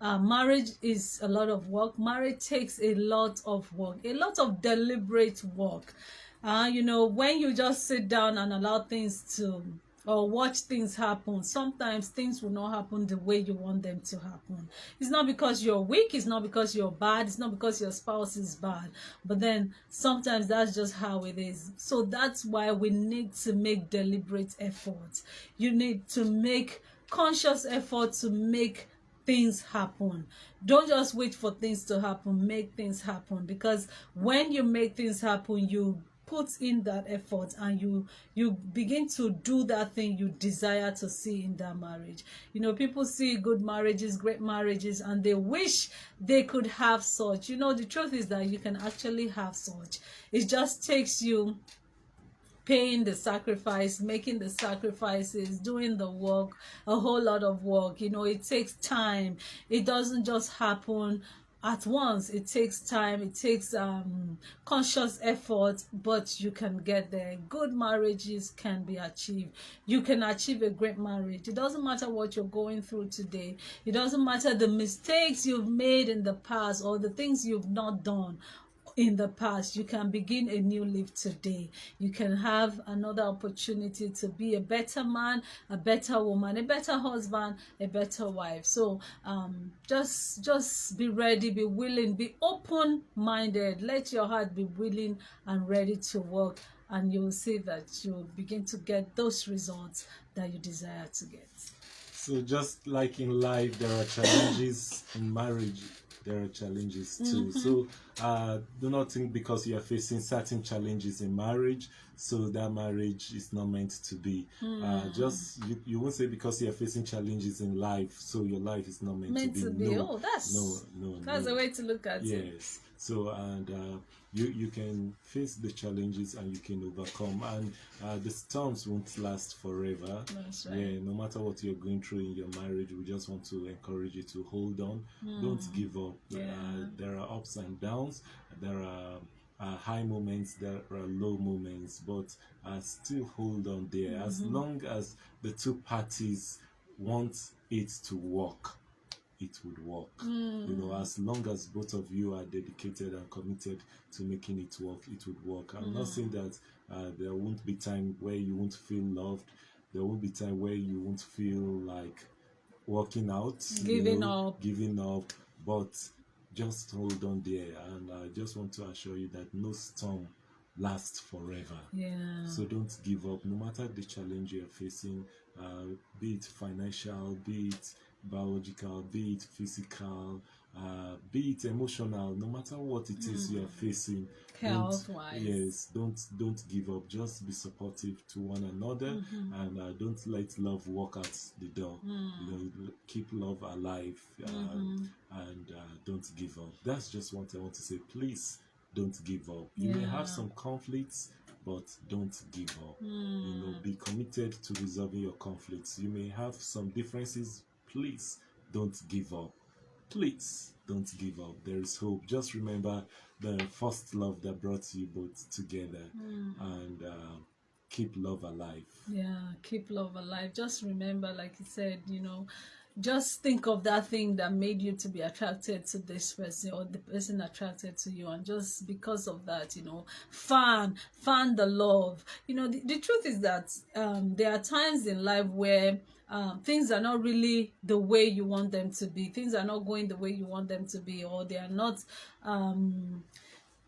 Marriage is a lot of work. Marriage takes a lot of work, a lot of deliberate work. When you just sit down and allow things to, or watch things happen, sometimes things will not happen the way you want them to happen. It's not because you're weak, it's not because you're bad, it's not because your spouse is bad, but then sometimes that's just how it is. So that's why we need to make deliberate efforts. You need to make conscious effort to make things happen. Don't just wait for things to happen, make things happen, because when you make things happen, you put in that effort and you begin to do that thing you desire to see in that marriage. People see good marriages, great marriages, and they wish they could have such. The truth is that you can actually have such. It just takes you paying the sacrifice, making the sacrifices, doing the work, a whole lot of work. It takes time. It doesn't just happen at once. It takes time. It takes conscious effort, but you can get there. Good marriages can be achieved. You can achieve a great marriage. It doesn't matter what you're going through today. It doesn't matter the mistakes you've made in the past or the things you've not done in the past. You can begin a new life today. You can have another opportunity to be a better man, a better woman, a better husband, a better wife. So just be ready, be willing, be open-minded. Let your heart be willing and ready to work, and you'll see that you'll begin to get those results that you desire to get. So just like in life, there are challenges in marriage. There are challenges too. So do not think because you are facing certain challenges in marriage, so that marriage is not meant to be. Just you won't say because you are facing challenges in life, so your life is not meant to be. No, oh, that's no. A way to look at it. Yes. So you can face the challenges and you can overcome, and the storms won't last forever. That's right. Yeah, no matter what you're going through in your marriage, we just want to encourage you to hold on. Don't give up. There are ups and downs. There are high moments, there are low moments, but still hold on there. As long as the two parties want it to work, it would work. As long as both of you are dedicated and committed to making it work, it would work. I'm not saying that there won't be time where you won't feel loved. There won't be time where you won't feel like working out, giving up, but just hold on there. And I just want to assure you that no storm lasts forever. So don't give up, no matter the challenge you're facing, be it financial, be it biological, be it physical, be it emotional. No matter what it is you are facing, health-wise, don't give up. Just be supportive to one another, and don't let love walk out the door. Keep love alive, and don't give up. That's just what I want to say. Please don't give up. You may have some conflicts, but don't give up. Be committed to resolving your conflicts. You may have some differences. Please don't give up. Please don't give up. There is hope. Just remember the first love that brought you both together, and keep love alive. Keep love alive. Just remember, like you said, just think of that thing that made you to be attracted to this person, or the person attracted to you, and just because of that, fan the love. The truth is that there are times in life where things are not really the way you want them to be. Things are not going the way you want them to be, or they are not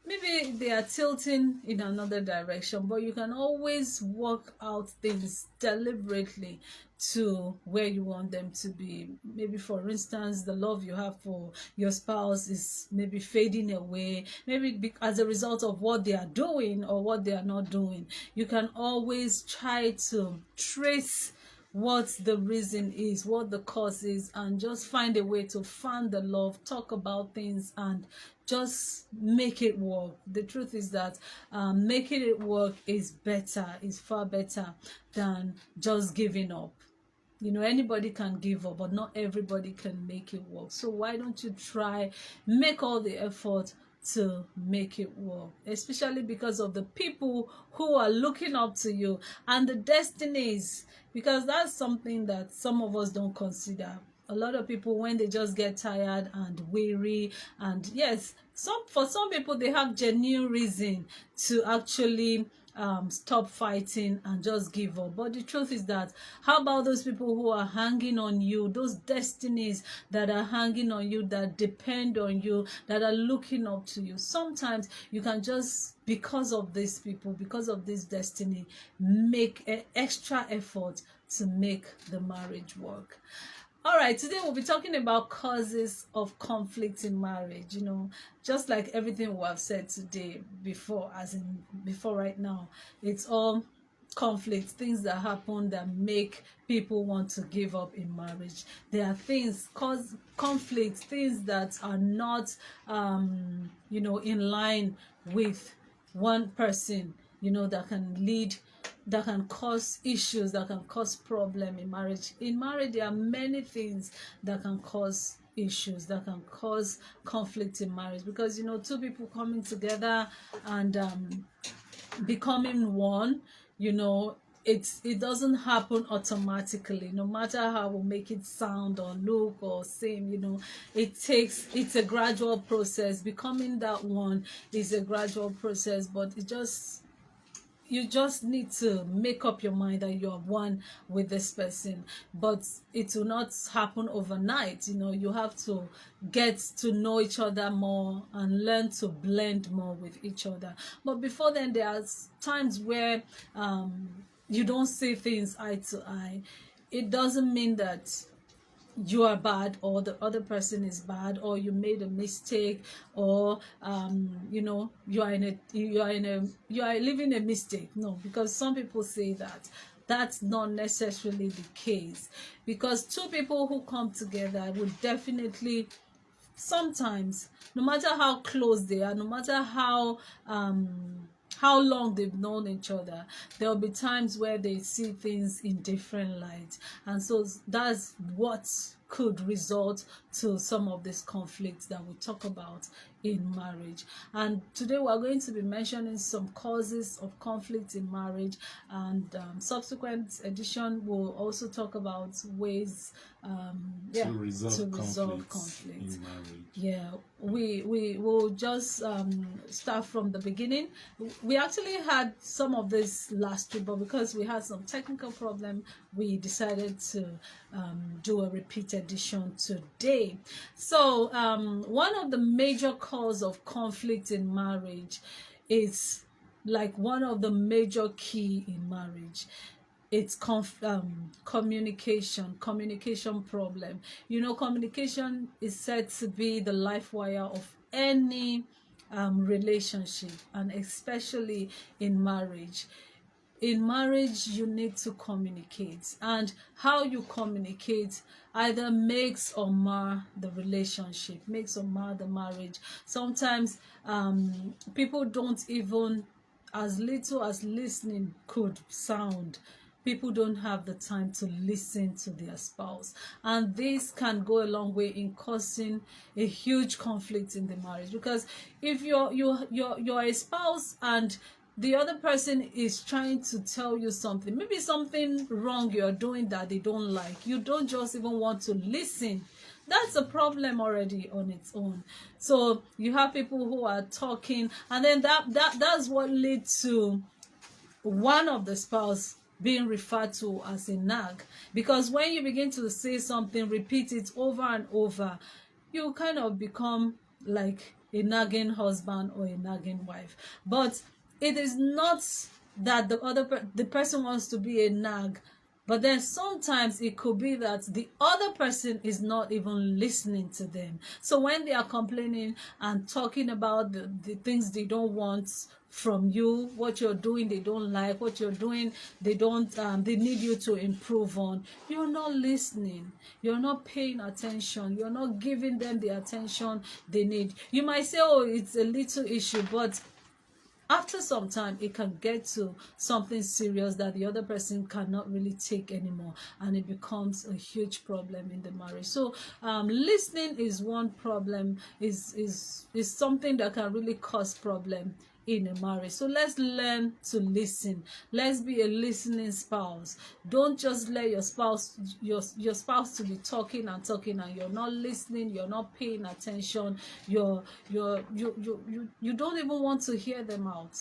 maybe they are tilting in another direction, but you can always work out things deliberately to where you want them to be. Maybe, for instance, the love you have for your spouse is maybe fading away, maybe as a result of what they are doing or what they are not doing. You can always try to trace what the reason is, what the cause is, and just find a way to fan the love, talk about things, and just make it work. The truth is that making it work is far better than just giving up. Anybody can give up, but not everybody can make it work. So why don't you try, make all the effort to make it work, especially because of the people who are looking up to you and the destinies, because that's something that some of us don't consider. a lot of people, when they just get tired and weary, and yes, for some people, they have genuine reason to actually stop fighting and just give up. But the truth is that, how about those people who are hanging on you, those destinies that are hanging on you, that depend on you, that are looking up to you? Sometimes you can just, because of these people, because of this destiny, make an extra effort to make the marriage work. All right, today we'll be talking about causes of conflict in marriage. Just like everything we have said today before, right now, it's all conflict, things that happen that make people want to give up in marriage. There are things cause conflict, things that are not, in line with one person, that can cause issues, that can cause problem in marriage. In marriage, there are many things that can cause issues, that can cause conflict in marriage, because two people coming together and becoming one, it doesn't happen automatically, no matter how we make it sound or look or seem. It's a gradual process. Becoming that one is a gradual process, but you just need to make up your mind that you're one with this person. But it will not happen overnight. You have to get to know each other more and learn to blend more with each other. But before then, there are times where you don't see things eye to eye. It doesn't mean that you are bad or the other person is bad, or you made a mistake, or you are living a mistake. No, because some people say that's not necessarily the case, because two people who come together would definitely, sometimes, no matter how close they are, no matter how long they've known each other, there'll be times where they see things in different lights, and so that's what could result to some of these conflicts that we talk about in marriage. And today we're going to be mentioning some causes of conflict in marriage, and subsequent edition will also talk about ways to resolve conflict in marriage. Yeah, we will just start from the beginning. We actually had some of this last week, but because we had some technical problem, we decided to do a repeat edition today. So one of the major cause of conflict in marriage is, like, one of the major key in marriage. It's communication problem. Communication is said to be the life wire of any relationship, and especially in marriage. In marriage, you need to communicate, and how you communicate either makes or mar the relationship, makes or mar the marriage. Sometimes people don't even, as little as listening could sound, people don't have the time to listen to their spouse, and this can go a long way in causing a huge conflict in the marriage. Because if you're a spouse and the other person is trying to tell you something, maybe something wrong you're doing that they don't like, you don't just even want to listen. That's a problem already on its own. So you have people who are talking, and then that's what leads to one of the spouse being referred to as a nag. Because when you begin to say something, repeat it over and over, you kind of become like a nagging husband or a nagging wife. But it is not that the person wants to be a nag, but then sometimes it could be that the other person is not even listening to them. So when they are complaining and talking about the things they don't want from you, what you're doing they don't like, what you're doing they need you to improve on, you're not listening, you're not paying attention, you're not giving them the attention they need. You might say, oh, it's a little issue, but after some time, it can get to something serious that the other person cannot really take anymore, and it becomes a huge problem in the marriage. So listening is one problem, is something that can really cause problem in a marriage. So let's learn to listen. Let's be a listening spouse. Don't just let your spouse to be talking and talking, and you're not listening, you're not paying attention, you don't even want to hear them out.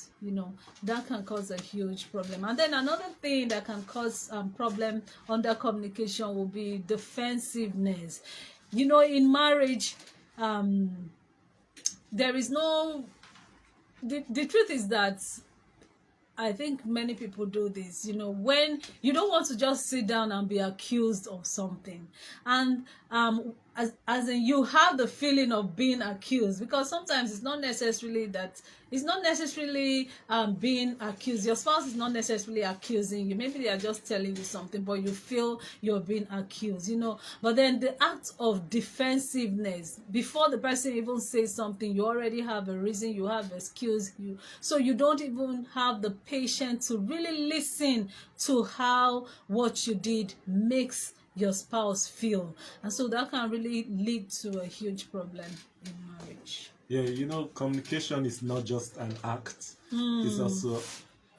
That can cause a huge problem. And then another thing that can cause problem under communication will be defensiveness. In marriage, there is no, the truth is that I think many people do this, when you don't want to just sit down and be accused of something. And as in you have the feeling of being accused, because sometimes it's not necessarily being accused. Your spouse is not necessarily accusing you. Maybe they are just telling you something, but you feel you're being accused, But then the act of defensiveness, before the person even says something, you already have a reason, you have excuse, so you don't even have the patience to really listen to how what you did makes your spouse feel. And so that can really lead to a huge problem in marriage. Yeah, communication is not just an act. It's also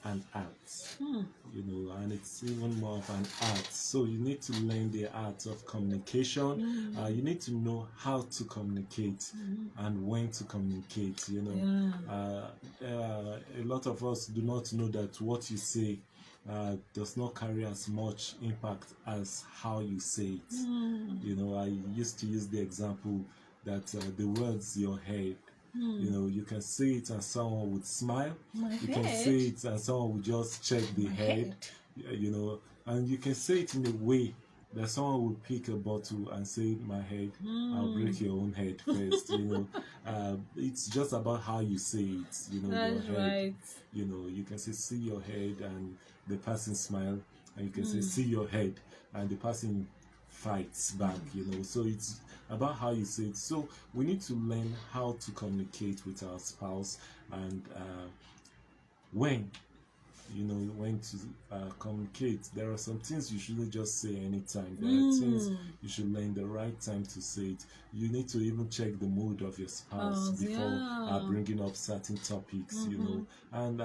an act. And it's even more of an art. So you need to learn the art of communication. You need to know how to communicate and when to communicate. A lot of us do not know that what you say does not carry as much impact as how you say it. I used to use the example that the words your head, you can say it and someone would smile. Can say it and someone would just check the head, and you can say it in a way that someone would pick a bottle and say, my head, I'll break your own head first. It's just about how you say it. That's your head. Right. You can say, see your head, and the person smile, and you can say, see your head, and the person fights back. So it's about how you say it. So we need to learn how to communicate with our spouse, and when to communicate. There are some things you shouldn't just say anytime. There are things you should learn the right time to say it. You need to even check the mood of your spouse before bringing up certain topics. And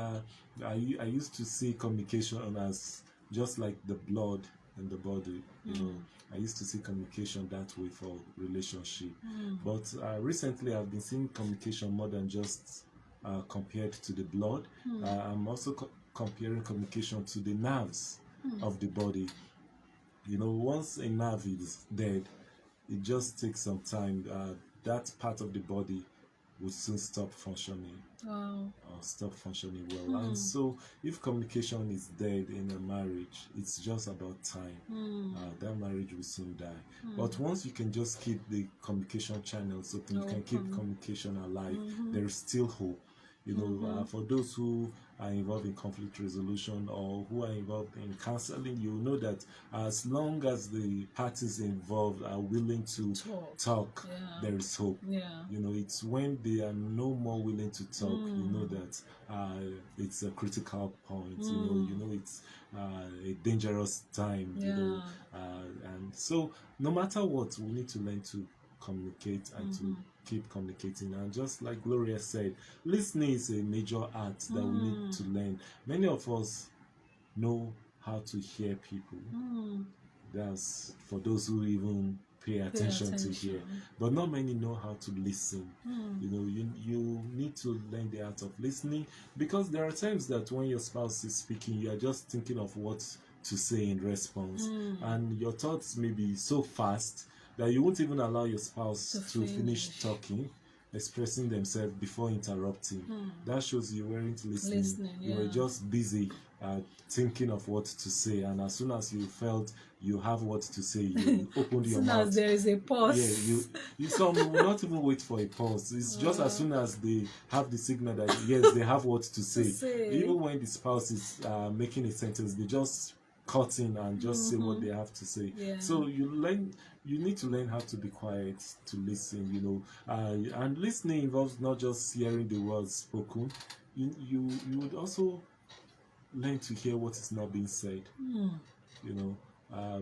I used to see communication as just like the blood in the body. I used to see communication that way for relationship. But recently I've been seeing communication more than just compared to the blood. I'm also comparing communication to the nerves of the body. Once a nerve is dead, it just takes some time. That part of the body will soon stop functioning. Or stop functioning well. And so if communication is dead in a marriage, it's just about time. That marriage will soon die. But once you can just keep the communication channels open, you can keep communication alive, there is still hope. For those who are involved in conflict resolution or who are involved in counseling, you know that as long as the parties involved are willing to talk, there is hope. It's when they are no more willing to talk, that it's a critical point. It's a dangerous time. And so no matter what, we need to learn to communicate and to keep communicating. And just like Gloria said, listening is a major art that we need to learn. Many of us know how to hear people. That's for those who even pay attention to hear. But not many know how to listen. You need to learn the art of listening, because there are times that when your spouse is speaking, you are just thinking of what to say in response, and your thoughts may be so fast that you won't even allow your spouse to finish talking, expressing themselves before interrupting. That shows you weren't listening. You were just busy thinking of what to say, and as soon as you felt you have what to say, you opened your mouth. As soon as there is a pause. Some will not even wait for a pause. It's just as soon as they have the signal that yes, they have what to say. Even when the spouse is making a sentence, they just cut in and just say what they have to say. So you need to learn how to be quiet, to listen, and listening involves not just hearing the words spoken. You would also learn to hear what is not being said,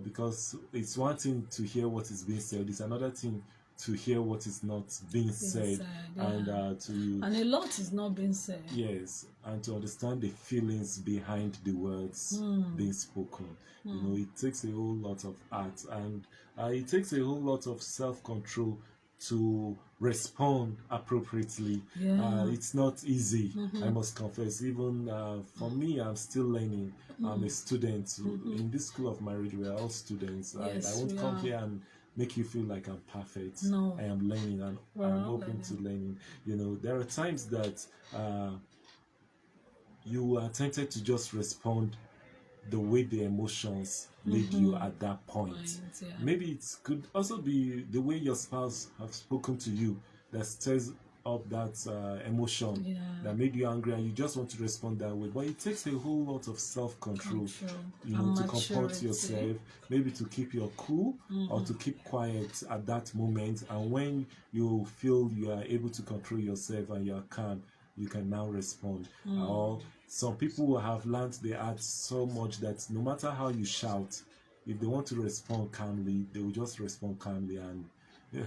because it's one thing to hear what is being said, it's another thing to hear what is not being said, yeah. and a lot is not being said. Yes, and to understand the feelings behind the words being spoken. You know, it takes a whole lot of art, and it takes a whole lot of self-control to respond appropriately. Yeah. It's not easy, I must confess. Even for me, I'm still learning. I'm a student. In this school of marriage, we are all students. Yes, I won't we come are. here and make you feel like I'm perfect. No. I am learning, and I'm open to learning. You know, there are times that you are tempted to just respond the way the emotions lead you at that point. Yeah. Maybe it could also be the way your spouse have spoken to you that stirs up that emotion that made you angry, and you just want to respond that way. But it takes a whole lot of self-control, you know, to comport yourself, maybe to keep your cool or to keep quiet at that moment. And when you feel you are able to control yourself and you are calm, you can now respond. Or some people have learned the art so much that no matter how you shout, if they want to respond calmly, they will just respond calmly, and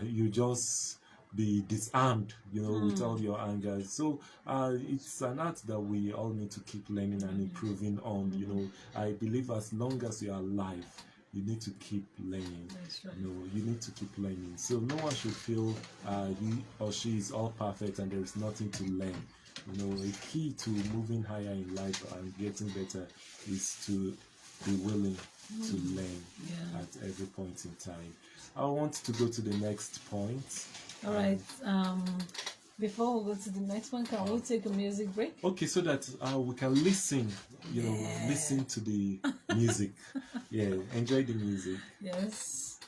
you just be disarmed, you know, with all your anger. So it's an art that we all need to keep learning and improving on. You know, I believe as long as you are alive, you need to keep learning. That's right. You know, you need to keep learning. So no one should feel he or she is all perfect and there is nothing to learn. You know, a key to moving higher in life and getting better is to be willing to learn at every point in time. I want to go to the next point. All right. Before we go to the next one, can we take a music break? Okay, so that we can listen, you know, listen to the music. Yeah, enjoy the music. Yes.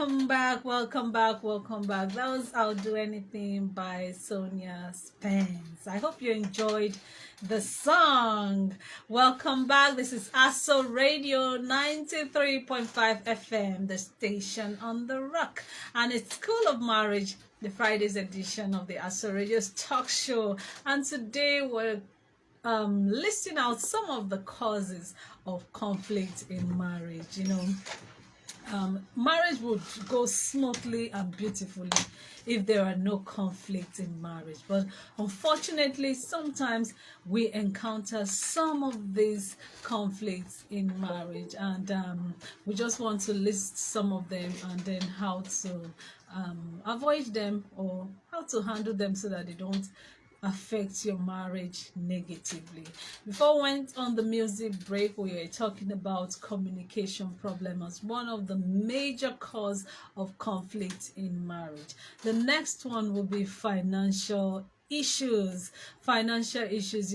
welcome back, welcome back. That was I'll Do Anything by Sonia Spence. I hope you enjoyed the song. Welcome back. This is ASO Radio 93.5 FM, the station on the rock. And it's School of Marriage, the Friday's edition of the ASO Radio's talk show. And today we're listing out some of the causes of conflict in marriage. Marriage would go smoothly and beautifully if there are no conflicts in marriage. But unfortunately, sometimes we encounter some of these conflicts in marriage, and we just want to list some of them and then how to avoid them or how to handle them so that they don't affect your marriage negatively. Before we went on the music break, we were talking about communication problem as one of the major cause of conflict in marriage. The next one will be financial issues. Financial issues,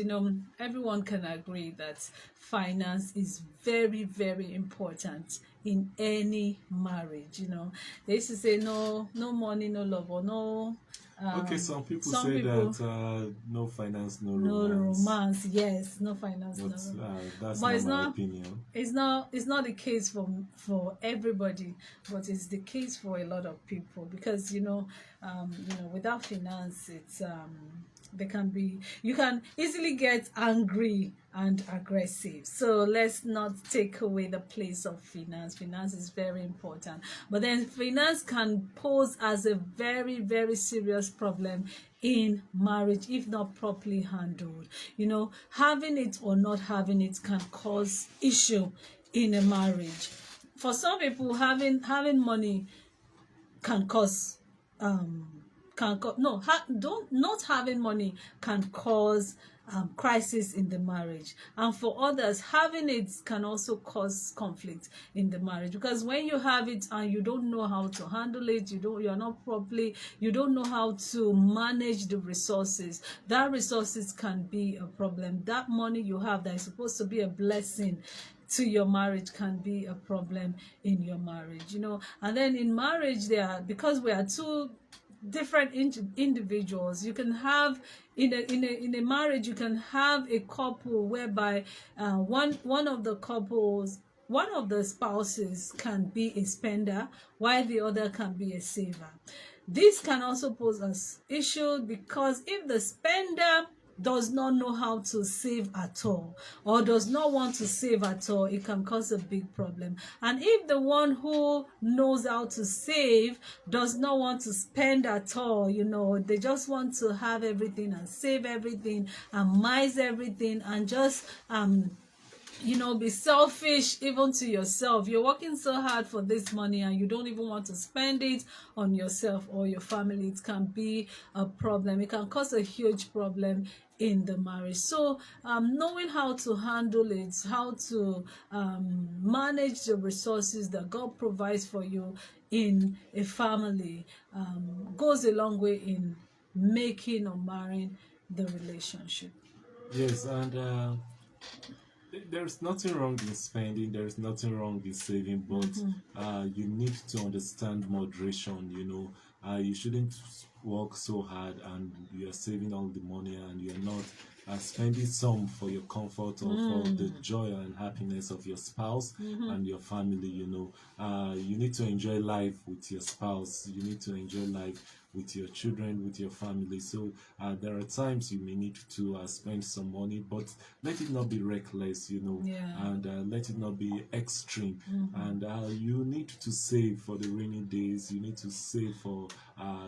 everyone can agree that finance is very, very important in any marriage. They used to say no money, no love, or no. Some people say that no finance, no romance. No romance, yes, no finance, but, no romance. That's but not my opinion. It's not the case for everybody, but it's the case for a lot of people because without finance, it's you can easily get angry and aggressive. So let's not take away the place of finance. Finance is very important. But then finance can pose as a very, very serious problem in marriage if not properly handled. Having it or not having it can cause issue in a marriage. For some people, having money can cause not having money can cause crisis in the marriage, and for others, having it can also cause conflict in the marriage, because when you have it and you don't know how to handle it, you don't know how to manage the resources, that resources can be a problem. That money you have that is supposed to be a blessing to your marriage can be a problem in your marriage. And then in marriage, because we are two different individuals, you can have in a marriage, you can have a couple whereby one of the spouses can be a spender while the other can be a saver. This can also pose as issue because if the spender does not know how to save at all or does not want to save at all, it can cause a big problem. And if the one who knows how to save does not want to spend at all, they just want to have everything and save everything and mize everything and just be selfish even to yourself. You're working so hard for this money and you don't even want to spend it on yourself or your family. It can be a problem. It can cause a huge problem in the marriage. So knowing how to handle it, how to manage the resources that God provides for you in a family goes a long way in making or marrying the relationship. Yes, and there's nothing wrong in spending, there's nothing wrong in saving, but you need to understand moderation. You shouldn't work so hard and you're saving all the money and you're not spending some for your comfort or for the joy and happiness of your spouse and your family. You need to enjoy life with your spouse, you need to enjoy life with your children, with your family. So there are times you may need to spend some money, but let it not be reckless, and let it not be extreme. And you need to save for the rainy days, you need to save for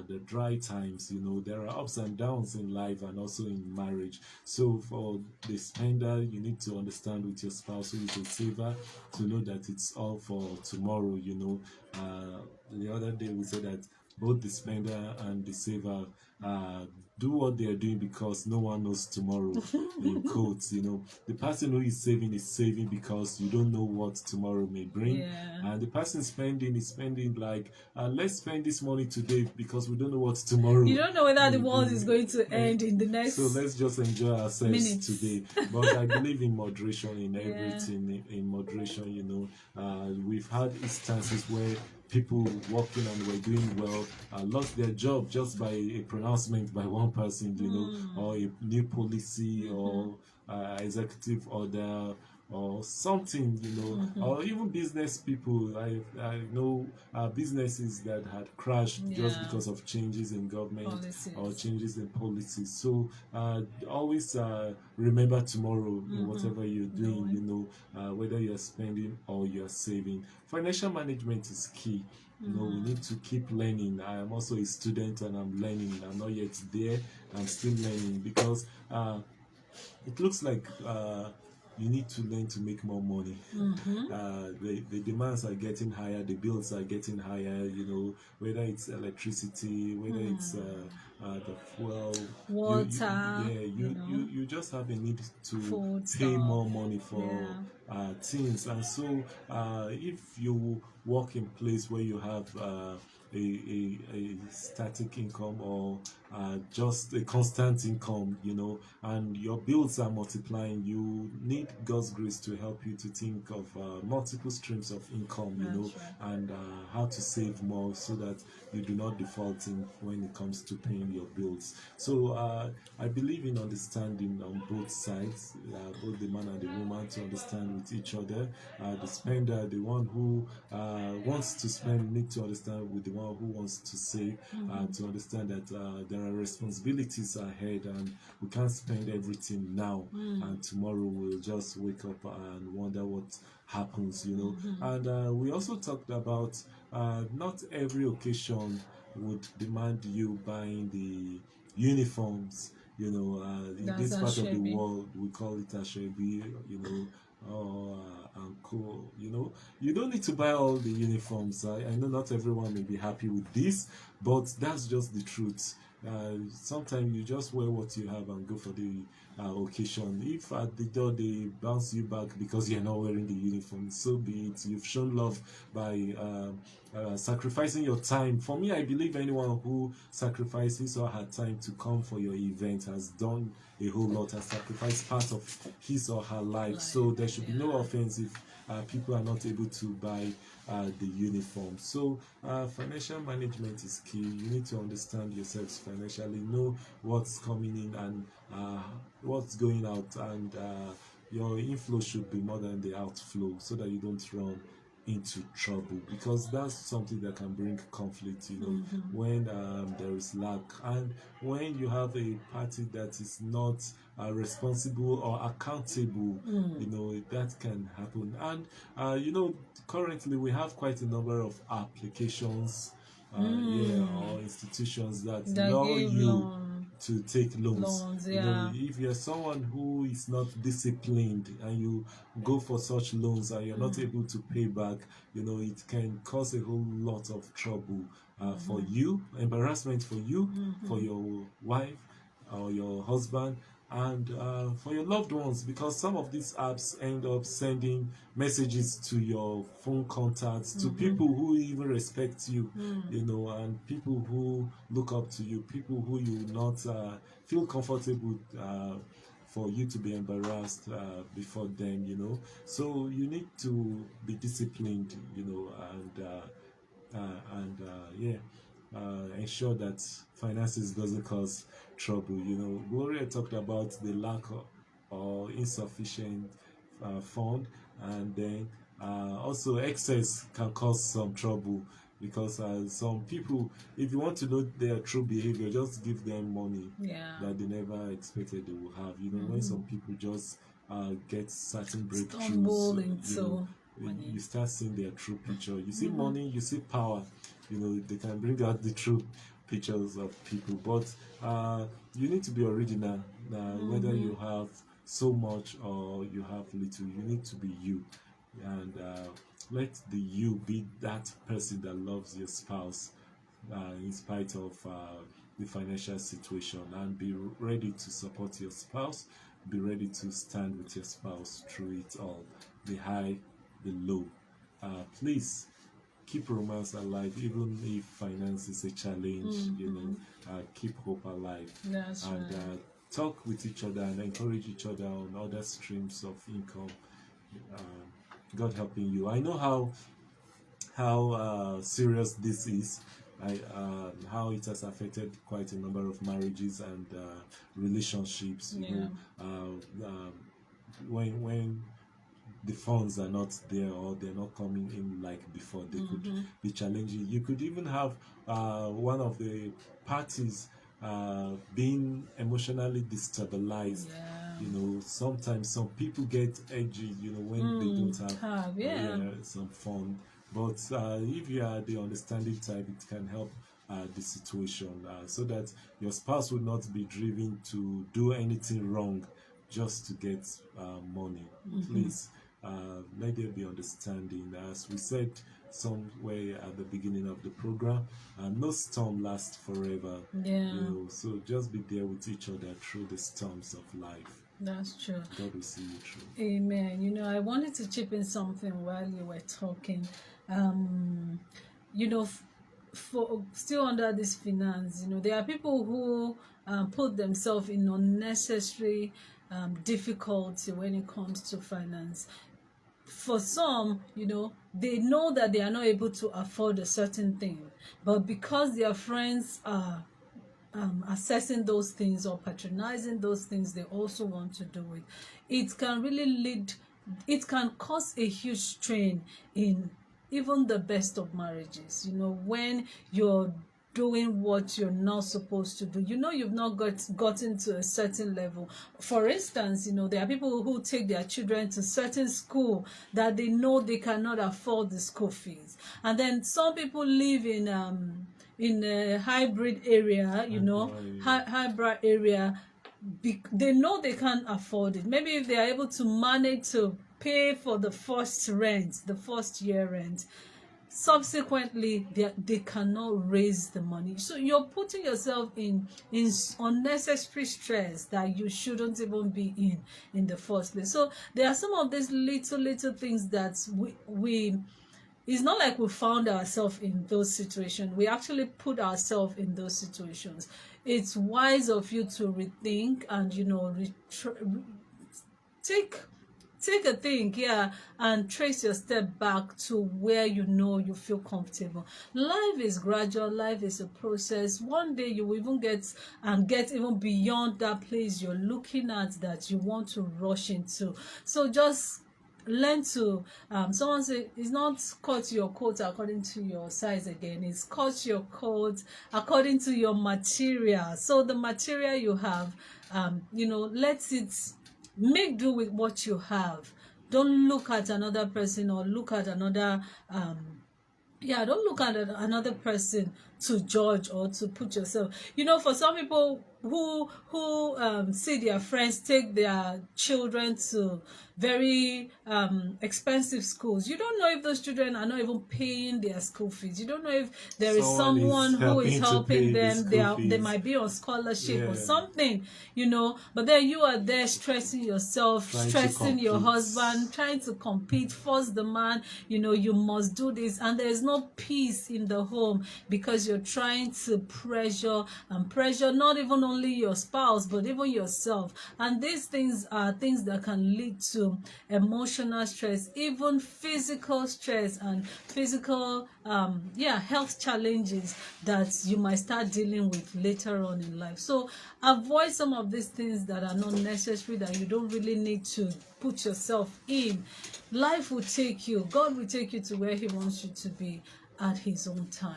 the dry times. There are ups and downs in life and also in marriage. So for the spender, you need to understand with your spouse who is a saver to know that it's all for tomorrow. The other day we said that both the spender and the saver do what they are doing because no one knows tomorrow. In quotes, the person who is saving because you don't know what tomorrow may bring. Yeah. And the person spending is spending like, let's spend this money today because we don't know what tomorrow. You don't know whether the world is going to end in the next. So let's just enjoy ourselves minutes. today. But I believe in moderation in everything. In moderation, we've had instances where people working and were doing well lost their job just by a pronouncement by one person, or a new policy or executive order or something, or even business people. I know businesses that had crashed just because of changes in government policies. Or changes in policies. So always remember tomorrow in whatever you're doing, whether you're spending or you're saving. Financial management is key. We need to keep learning. I am also a student and I'm learning. I'm not yet there. I'm still learning because it looks like you need to learn to make more money. The demands are getting higher, the bills are getting higher, whether it's electricity, whether it's the fuel, water. You just have a need to food pay stuff. more money for things. And so if you work in place where you have a static income or just a constant income, and your bills are multiplying, you need God's grace to help you to think of multiple streams of income, right. And how to save more so that you do not default when it comes to paying your bills. So I believe in understanding on both sides, both the man and the woman, to understand with each other. The spender, the one who wants to spend, need to understand with the one who wants to save, to understand that there are responsibilities ahead and we can't spend everything now, and tomorrow we'll just wake up and wonder what happens, And we also talked about not every occasion would demand you buying the uniforms, in this part of the world we call it ashebi, and cool, you don't need to buy all the uniforms. I know not everyone may be happy with this, but that's just the truth. Sometimes you just wear what you have and go for the occasion. If at the door they bounce you back because you're not wearing the uniform, so be it. You've shown love by sacrificing your time. For me, I believe anyone who sacrifices or had time to come for your event has done a whole lot, has sacrificed part of his or her life. So there should be no offense if people are not able to buy the uniform. So financial management is key. You need to understand yourselves financially, know what's coming in and what's going out, and your inflow should be more than the outflow so that you don't run into trouble, because that's something that can bring conflict, when there is lack, and when you have a party that is not responsible or accountable, that can happen. And currently we have quite a number of applications or institutions that allow you to take loans. If you're someone who is not disciplined and you go for such loans and you're not able to pay back, it can cause a whole lot of trouble for you, embarrassment for you, for your wife or your husband, and for your loved ones, because some of these apps end up sending messages to your phone contacts, to people who even respect you, and people who look up to you, people who you not feel comfortable for you to be embarrassed before them, so you need to be disciplined, ensure that finances doesn't cause trouble. Gloria talked about the lack or insufficient fund, and then also excess can cause some trouble, because some people, if you want to know their true behavior, just give them money that they never expected they will have. When some people just get certain breakthroughs, you start seeing their true picture. You see money, you see power, they can bring out the true pictures of people, but you need to be original. Whether you have so much or you have little, you need to be you, and let the you be that person that loves your spouse in spite of the financial situation, and be ready to support your spouse. Be ready to stand with your spouse through it all, the high, the low. Please keep romance alive, even if finance is a challenge. Keep hope alive. That's and right. Talk with each other and encourage each other on other streams of income. God helping you. I know how serious this is. How it has affected quite a number of marriages and relationships. When the funds are not there, or they're not coming in like before, they could be challenging. You could even have one of the parties being emotionally destabilized. Sometimes some people get edgy, when they don't have some fun. But if you are the understanding type, it can help the situation, so that your spouse will not be driven to do anything wrong just to get money. Please, let there be understanding. As we said somewhere at the beginning of the program, no storm lasts forever. So just be there with each other through the storms of life. That's true. God will see you through. Amen. I wanted to chip in something while you were talking. For still under this finance, there are people who put themselves in unnecessary difficulty when it comes to finance. For some, they know that they are not able to afford a certain thing, but because their friends are assessing those things or patronizing those things, they also want to do it. It can cause a huge strain in even the best of marriages. When you're doing what you're not supposed to do, you've not gotten to a certain level. For instance, there are people who take their children to certain school that they know they cannot afford the school fees, and then some people live in a hybrid area, hybrid area. They know they can't afford it. Maybe if they are able to manage to pay for the first year rent, subsequently they cannot raise the money. So you're putting yourself in unnecessary stress that you shouldn't even be in the first place. So there are some of these little things that we it's not like we found ourselves in those situations. We actually put ourselves in those situations. It's wise of you to rethink and take a think, and trace your step back to where you feel comfortable. Life is gradual. Life is a process. One day you will even get even beyond that place you're looking at that you want to rush into. So just learn to someone say it's not cut your coat according to your size again. It's cut your coat according to your material. So the material you have, let it make do with what you have. Don't look at another person or look at another don't look at another person to judge or to put yourself. For some people who see their friends take their children to very expensive schools, you don't know if those children are not even paying their school fees. You don't know if there is someone who is helping them. They might be on scholarship or something, but then you are there stressing yourself, stressing your husband, trying to compete, force the man, you must do this, and there is no peace in the home because you're trying to pressure not even only your spouse but even yourself. And these things are things that can lead to emotional stress, even physical stress and physical health challenges that you might start dealing with later on in life. So avoid some of these things that are not necessary, that you don't really need to put yourself in. Life will take you, God will take you to where He wants you to be at His own time.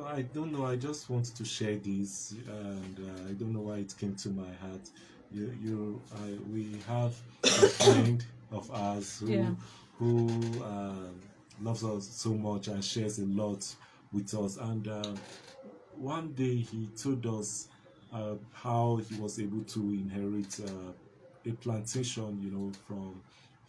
I don't know. I just wanted to share this, and I don't know why it came to my heart. We have a friend of ours who loves us so much and shares a lot with us. And one day he told us how he was able to inherit a plantation, from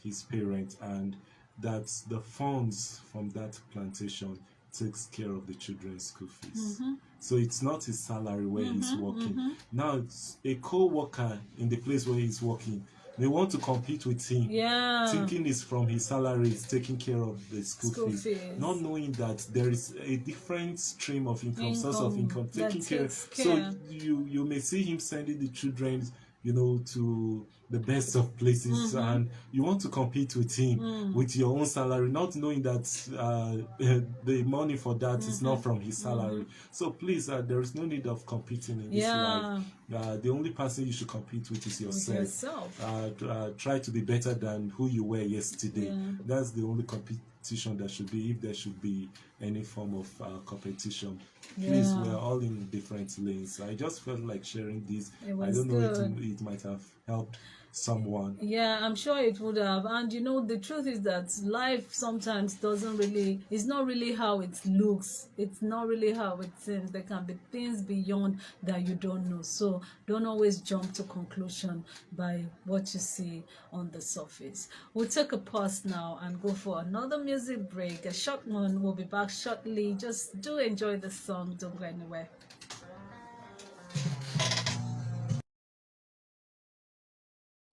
his parents, and that the funds from that plantation takes care of the children's school fees. So it's not his salary where he's working. Now it's a co-worker in the place where he's working. They want to compete with him, thinking it's from his salary, is taking care of the school fees, not knowing that there is a different stream of income, source of income, taking care. So you may see him sending the children, you know, to the best of places, and you want to compete with him with your own salary, not knowing that the money for that is not from his salary. So please, there is no need of competing in this life. The only person you should compete with is yourself. Try to be better than who you were yesterday. That's the only competition that should be, if there should be any form of competition. Please, we're all in different lanes. I just felt like sharing this. I don't know, it might have helped someone. Yeah, I'm sure it would have. And you know, the truth is that life sometimes it's not really how it looks. It's not really how it seems. There can be things beyond that you don't know. So don't always jump to conclusion by what you see on the surface. We'll take a pause now and go for another music break, a short one. We'll be back shortly. Just do enjoy the song. Don't go anywhere.